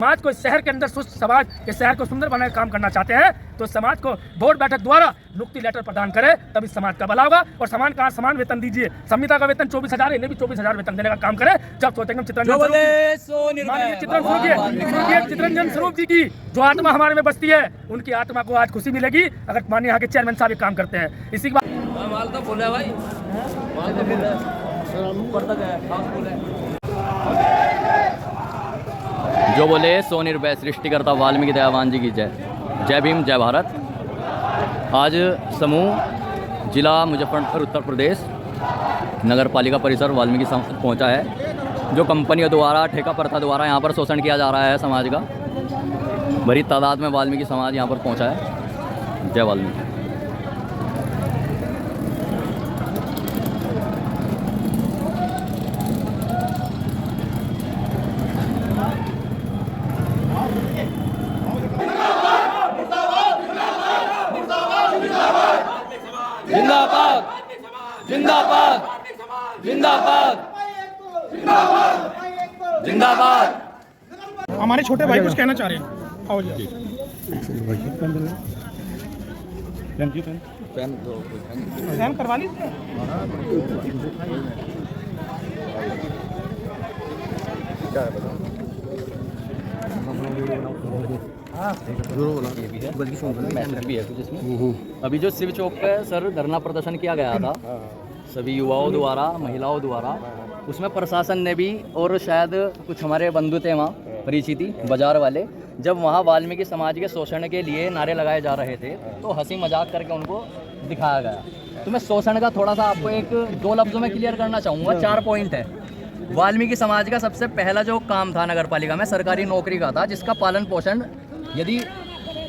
समाज को शहर के अंदर सुस्त समाज के शहर को सुंदर बनाने का काम करना चाहते हैं तो समाज को बोर्ड बैठक द्वारा नियुक्ति लेटर प्रदान करे, तभी समाज का भला होगा। और समान वेतन दीजिए। संविदा का वेतन 24,000 है, इन्हें भी 24,000 वेतन देने का काम करे। जब सोचेंगे चित्ररंजन स्वरूप जी की जो आत्मा हमारे में बसती है, उनकी आत्मा को आज खुशी मिलेगी अगर माननीय यहाँ के चेयरमैन साहब काम करते हैं। इसी बात जो बोले सो निर्भय सृष्टिकर्ता वाल्मीकि दयावान जी की जय। जय भीम, जय भारत। आज समूह जिला मुजफ्फरनगर उत्तर प्रदेश नगर पालिका परिसर वाल्मीकि पहुंचा है। जो कंपनियों द्वारा ठेका प्रथा द्वारा यहाँ पर शोषण किया जा रहा है समाज का, बड़ी तादाद में वाल्मीकि समाज यहाँ पर पहुंचा है। जय वाल्मीकि। जिंदाबाद जिंदाबाद जिंदाबाद जिंदाबाद। हमारे छोटे भाई कुछ कहना चाह रहे हैं। आओ जी। पेन करवा लीजिए। अभी जो शिव चौक पे सर धरना प्रदर्शन किया गया था सभी युवाओं द्वारा, महिलाओं द्वारा, उसमें प्रशासन ने भी और शायद कुछ हमारे बंधु थे वहाँ, परिचिति बाजार वाले, जब वहाँ वाल्मीकि समाज के शोषण के लिए नारे लगाए जा रहे थे तो हंसी मजाक करके उनको दिखाया गया। तो मैं शोषण का थोड़ा सा आपको एक दो लफ्ज़ों में क्लियर करना चाहूँगा। 4 पॉइंट है। वाल्मीकि समाज का सबसे पहला जो काम था नगर पालिका में सरकारी नौकरी का था, जिसका पालन पोषण यदि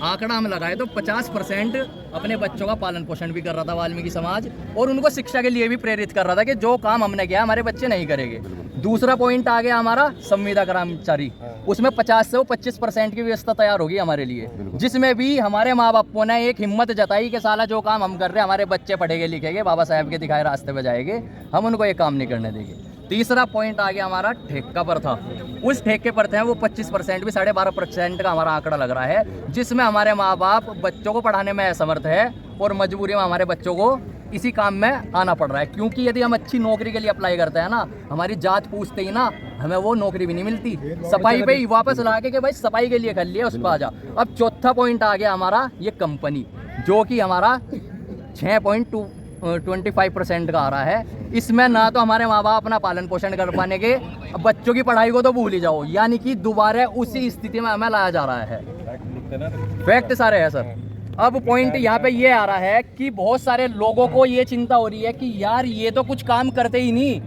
आंकड़ा हम लगाए तो 50% अपने बच्चों का पालन पोषण भी कर रहा था वाल्मीकि समाज, और उनको शिक्षा के लिए भी प्रेरित कर रहा था कि जो काम हमने किया हमारे बच्चे नहीं करेंगे। दूसरा पॉइंट आ गया हमारा संविदा कर्मचारी, उसमें 50 से 25% की व्यवस्था तैयार होगी हमारे लिए, जिसमें भी हमारे माँ बापों ने एक हिम्मत जताई कि साला जो काम हम कर रहे हैं हमारे बच्चे पढ़ेंगे लिखेंगे, बाबा साहब के दिखाए रास्ते पे जाएंगे, हम उनको ये काम नहीं करने देंगे। तीसरा पॉइंट आ गया हमारा ठेका पर था। उस ठेके पर थे वो 25% भी 12.5% का हमारा आंकड़ा लग रहा है, जिसमें हमारे माँ बाप बच्चों को पढ़ाने में असमर्थ है और मजबूरी में हमारे बच्चों को इसी काम में आना पड़ रहा है। क्योंकि यदि हम अच्छी नौकरी के लिए अप्लाई करते हैं ना, हमारी जात पूछते ही ना हमें वो नौकरी भी नहीं मिलती। सफाई पे ही वापस ला के कि भाई सफाई के लिए कर लिया, उस पर आ जा। अब चौथा पॉइंट आ गया हमारा ये कंपनी, जो कि हमारा 6.25% का आ रहा है। इसमें ना तो हमारे माँ बाप अपना पालन पोषण कर पाने के, बच्चों की पढ़ाई को तो भूल ही जाओ, यानी कि दोबारा उसी स्थिति में हमें लाया जा रहा है। फैक्ट सारे है सर। अब पॉइंट यहाँ पे ये आ रहा है कि बहुत सारे लोगों को ये चिंता हो रही है कि यार ये तो कुछ काम करते ही नहीं,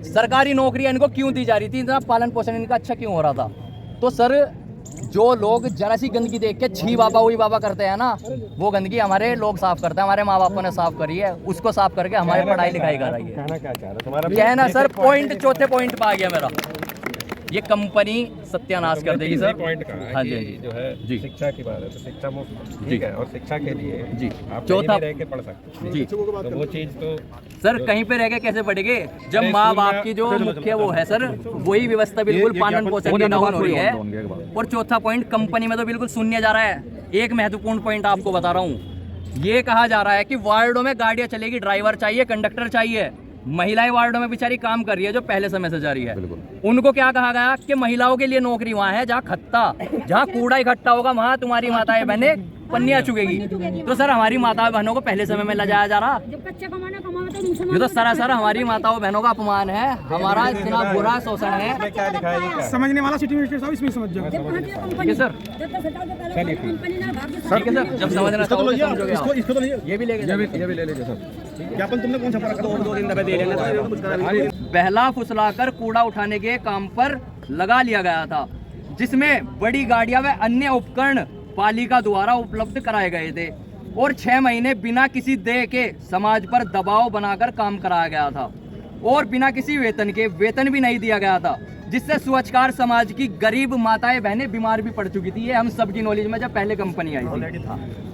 सरकारी नौकरी इनको क्यों दी जा रही थी, इतना पालन पोषण इनका अच्छा क्यों हो रहा था। तो सर जो लोग जरा सी गंदगी देख के छी बाबा वही बाबा करते हैं ना, वो गंदगी हमारे लोग साफ करते हैं, हमारे माँ बापों ने साफ करी है, उसको साफ करके हमारी पढ़ाई लिखाई कर रही है। कहना सर पॉइंट चौथे पॉइंट पे आ गया मेरा, ये कंपनी सत्यानाश कर देगी सर। हाँ जी जो है जी शिक्षा की बात है तो शिक्षा मुफ्त ठीक है, और शिक्षा के लिए जी आप चौथा रह के पढ़ सकते हैं जी, तो वो चीज़ तो सर कहीं पे रह के कैसे पढ़ेंगे जब माँ बाप की जो मुख्य वो है सर वही व्यवस्था बिल्कुल पालन पोषण की डाउन हो रही है। और चौथा पॉइंट कंपनी में तो बिल्कुल शून्य जा रहा है। एक महत्वपूर्ण पॉइंट आपको बता रहा हूँ, ये कहा जा रहा है कि वार्डों में गाड़ियाँ चलेगी, ड्राइवर चाहिए, कंडक्टर चाहिए। महिलाएं वार्डों में बेचारी काम कर रही है जो पहले समय से जारी है। उनको क्या कहा गया कि महिलाओं के लिए नौकरी वहाँ है जहाँ जहाँ कूड़ा इकट्ठा होगा वहाँ तुम्हारी माताएं बहनें पन्नियाँ चुगेगी। तो सर हमारी माताओं बहनों को पहले समय में लजाया जा रहा, ये तो सरासर हमारी माताओं बहनों का अपमान है, हमारा इतना बुरा शोषण है। समझने वाला सिटी मिनिस्टर साहब इसमें समझ जाओ। ठीक है सर, ठीक है सर, जब समझना चाहोगे समझोगे। इसको तो ये भी ले लीजिए सर। ज्ञापन तुमने कौन सा पढ़ा? 2 दिन दबे दे लेंगे। बहला फुसलाकर कूड़ा उठाने के काम पर लगा लिया गया था, जिसमें बड़ी गाड़ियां व अन्य उपकरण पालिका द्वारा उपलब्ध कराए गए थे और 6 महीने बिना किसी देय के समाज पर दबाव बनाकर काम कराया गया था और बिना किसी वेतन के वेतन भी नहीं दिया गया था, जिससे स्वच्छकार समाज की गरीब माताएं बहनें बीमार भी पड़ चुकी थी। ये हम सबकी नॉलेज में जब पहले कंपनी आई थी।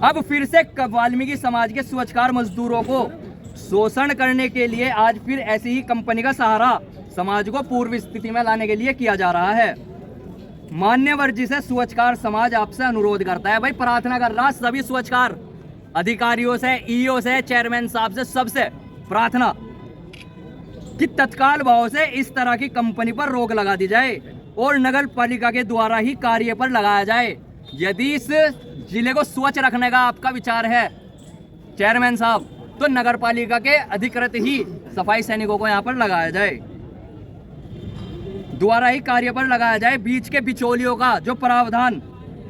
अब फिर से वाल्मीकि समाज के स्वच्छकार मजदूरों को शोषण करने के लिए आज फिर ऐसी ही कंपनी का सहारा समाज को पूर्व स्थिति में लाने के लिए किया जा रहा है। मान्यवर जी से स्वच्छकार समाज आपसे अनुरोध करता है, भाई प्रार्थना कर रहा सभी स्वच्छकार अधिकारियों से, ईओ से, चेयरमैन साहब से, सबसे प्रार्थना कि तत्काल भाव से इस तरह की कंपनी पर रोक लगा दी जाए और नगर पालिका के द्वारा ही कार्य पर लगाया जाए। यदि इस जिले को स्वच्छ रखने का आपका विचार है चेयरमैन साहब, तो नगर पालिका के अधिकृत ही सफाई सैनिकों को यहाँ पर लगाया जाए, द्वारा ही कार्य पर लगाया जाए। बीच के बिचौलियों का जो प्रावधान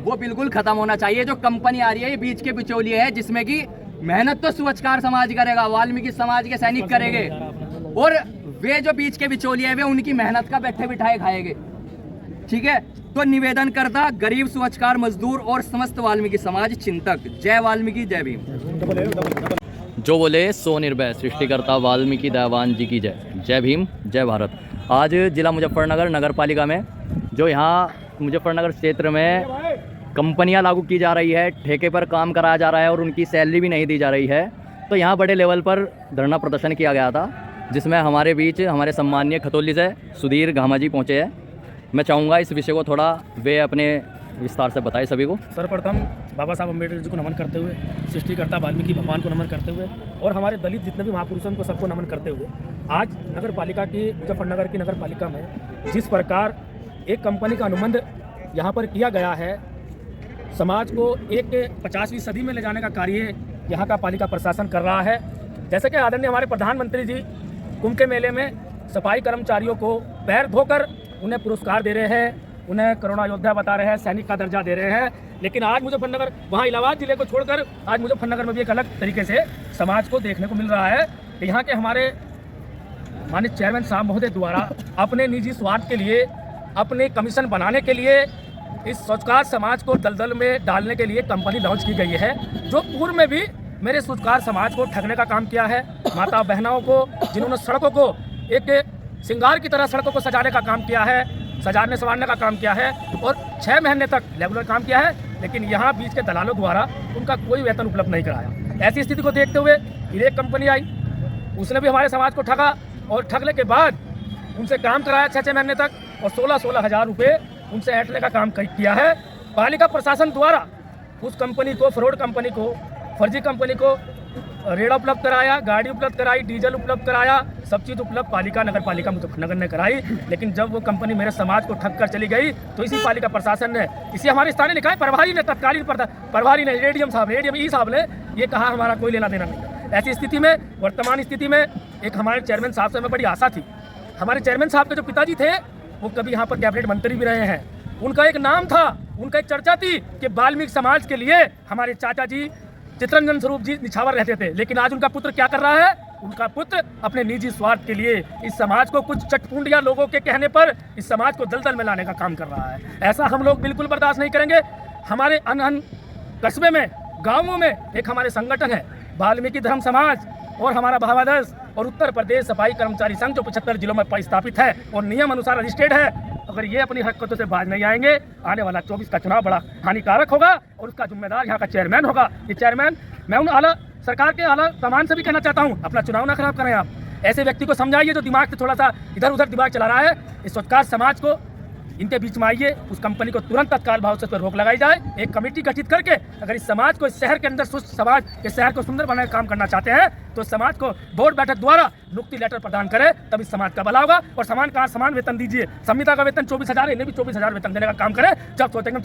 वो बिल्कुल खत्म होना चाहिए। जो कंपनी आ रही है ये बीच के बिचौलिए है, जिसमें कि मेहनत तो स्वच्छकार समाज करेगा, वाल्मीकि समाज के सैनिक करेंगे, और वे जो बीच के बिचौलिए वे उनकी मेहनत का बैठे बिठाए खाएंगे। ठीक है, तो निवेदन करता गरीब स्वच्छकार मजदूर और समस्त वाल्मीकि समाज चिंतक। जय वाल्मीकि, जय भीम। जो बोले सो निर्भय, सृष्टिकर्ता वाल्मीकि दयावान जी की जय। जय भीम, जय भारत। आज जिला मुजफ्फरनगर नगर पालिका में जो यहाँ मुजफ्फरनगर क्षेत्र में कंपनियां लागू की जा रही है, ठेके पर काम कराया जा रहा है और उनकी सैलरी भी नहीं दी जा रही है, तो यहाँ बड़े लेवल पर धरना प्रदर्शन किया गया था, जिसमें हमारे बीच हमारे सम्मानीय खतौली से सुधीर घामा जी पहुँचे हैं। मैं चाहूँगा इस विषय को थोड़ा वे अपने विस्तार से बताएं सभी को। सर्वप्रथम बाबा साहब अम्बेडकर जी को नमन करते हुए, सृष्टिकर्ता वाल्मीकि भगवान को नमन करते हुए और हमारे दलित जितने भी महापुरुषों को सबको नमन करते हुए, आज नगर पालिका की मुजफ्फरनगर की नगर पालिका में जिस प्रकार एक कंपनी का अनुबंध यहाँ पर किया गया है, समाज को एक 50वीं सदी में ले जाने का कार्य यहाँ का पालिका प्रशासन कर रहा है। जैसे कि आदरणीय हमारे प्रधानमंत्री जी कुंभ के मेले में सफाई कर्मचारियों को पैर धोकर उन्हें पुरस्कार दे रहे हैं, उन्हें करुणा योद्धा बता रहे हैं, सैनिक का दर्जा दे रहे हैं, लेकिन आज मुजफ्फरनगर, वहाँ इलाहाबाद जिले को छोड़कर आज मुजफ्फरनगर में भी एक अलग तरीके से समाज को देखने को मिल रहा है कि यहाँ के हमारे माननीय चेयरमैन साहब महोदय द्वारा अपने निजी स्वार्थ के लिए, अपने कमीशन बनाने के लिए इस स्वच्छकार समाज को दलदल में डालने के लिए कंपनी लॉन्च की गई है, जो पूर्व में भी मेरे स्वच्छकार समाज को ठगने का काम किया है। माता बहनों को, जिन्होंने सड़कों को एक श्रृंगार की तरह सड़कों को सजाने का काम किया है, सजाने संवारने का काम किया है और 6 महीने तक रेगुलर काम किया है, लेकिन यहाँ बीच के दलालों द्वारा उनका कोई वेतन उपलब्ध नहीं कराया। ऐसी स्थिति को देखते हुए एक कंपनी आई, उसने भी हमारे समाज को ठगा और ठगने के बाद उनसे काम कराया 6 महीने तक और 16 हज़ार रुपये उनसे ऐंठने का काम किया है। पालिका प्रशासन द्वारा उस कंपनी को, फ्रॉड कंपनी को, फर्जी कंपनी को रेड़ा उपलब्ध कराया, गाड़ी उपलब्ध कराई, डीजल उपलब्ध कराया, सब चीज़ उपलब्ध पालिका नगर पालिका मुजफ्फरनगर ने कराई। लेकिन जब वो कंपनी मेरे समाज को ठग कर चली गई तो इसी पालिका प्रशासन ने, इसी हमारे स्थानीय निकाय प्रभारी ने, तत्कालीन प्रभारी ने, रेडियम साहब ने ये कहा हमारा कोई लेना देना नहीं। ऐसी स्थिति में, वर्तमान स्थिति में एक हमारे चेयरमैन साहब से हमें बड़ी आशा थी। हमारे चेयरमैन साहब के जो पिताजी थे वो कभी यहाँ पर कैबिनेट मंत्री भी रहे हैं, उनका एक नाम था, उनका एक चर्चा थी कि वाल्मीकि समाज के लिए हमारे चाचा जी चित्रंजन स्वरूप जी निछावर रहते थे। लेकिन आज उनका पुत्र क्या कर रहा है? उनका पुत्र अपने निजी स्वार्थ के लिए इस समाज को कुछ चटपुंडिया लोगों के कहने पर इस समाज को दलदल में लाने का काम कर रहा है। ऐसा हम लोग बिल्कुल बर्दाश्त नहीं करेंगे। हमारे अन कस्बे में, गाँवों में एक हमारे संगठन है वाल्मीकि धर्म समाज और हमारा भावादर्श और उत्तर प्रदेश सफाई कर्मचारी संघ, जो 75 जिलों में स्थापित है और नियम अनुसार रजिस्टर्ड है। अगर ये अपनी हरकतों से बाज नहीं आएंगे, आने वाला 24 का चुनाव बड़ा हानिकारक होगा और उसका जिम्मेदार यहाँ का चेयरमैन होगा। ये चेयरमैन, मैं उन आला सरकार के आला कमान से भी कहना चाहता हूँ, अपना चुनाव ना खराब करें। आप ऐसे व्यक्ति को समझाइए जो दिमाग से थोड़ा सा इधर उधर दिमाग चला रहा है। इस स्वच्छकार समाज को, इनके बीच में आइए, उस कंपनी को तुरंत तत्काल भाव से उस पर रोक लगाई जाए। एक कमेटी गठित करके अगर इस समाज को, इस शहर के अंदर समाज के शहर को सुंदर बनाने का काम करना चाहते हैं तो समाज को बोर्ड बैठक द्वारा नियुक्ति लेटर प्रदान करें, तभी समाज का भला होगा। और समान का समान वेतन दीजिए। संविदा का वेतन 24,000, इन्हें भी 24,000 वेतन देने का काम करें। जब सोचेंगे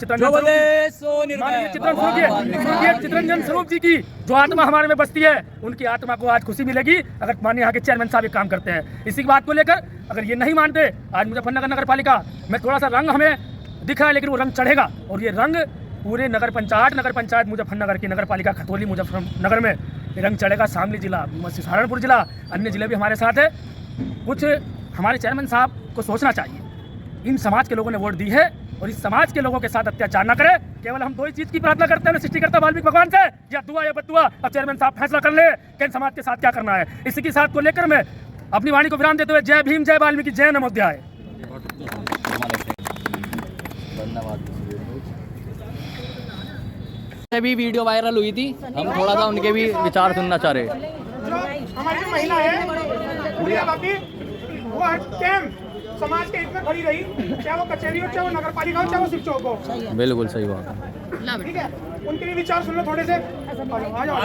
चित्रंजन स्वरूप जी की जो आत्मा हमारे में बसती है, उनकी आत्मा को आज खुशी मिलेगी अगर माननीय यहाँ के चेयरमैन साहब ये काम करते हैं। इसी बात को लेकर अगर ये नहीं मानते, आज मुजफ्फरनगर नगर पालिका में थोड़ा सा रंग हमें दिख रहा है, लेकिन वो रंग चढ़ेगा और ये रंग पूरे नगर पंचायत मुजफ्फरनगर की नगर पालिका खतौली मुजफ्फरनगर में रंग चढ़ेगा। शामली जिला, सहारनपुर जिला, अन्य जिले भी हमारे साथ है। कुछ हमारे चेयरमैन साहब को सोचना चाहिए, इन समाज के लोगों ने वोट दी है और इस समाज के लोगों के साथ अत्याचार न करें। केवल हम दो ही चीज़ की प्रार्थना करते हैं, सृष्टिकर्ता वाल्मीकि भगवान से, या दुआ या बदुआ। अब चेयरमैन साहब फैसला कर ले कि इन समाज के साथ क्या करना है। इसी के साथ को लेकर मैं अपनी वाणी को विराम देते हुए जय भीम, जय वाल्मीकि, जय नमोदयाय। धन्यवाद। भी वीडियो वायरल हुई थी, हम थोड़ा सा उनके भी विचार सुनना चाह रहे। हमारी जो महिला है, वो समाज के हित में खड़ी रही, चाहे वो कचहरी हो, चाहे वो नगर पालिका हो, चाहे वो शिव चौक हो। बिल्कुल सही बात है। ठीक है, उनके भी विचार सुन लो थोड़े से। आ जाओ।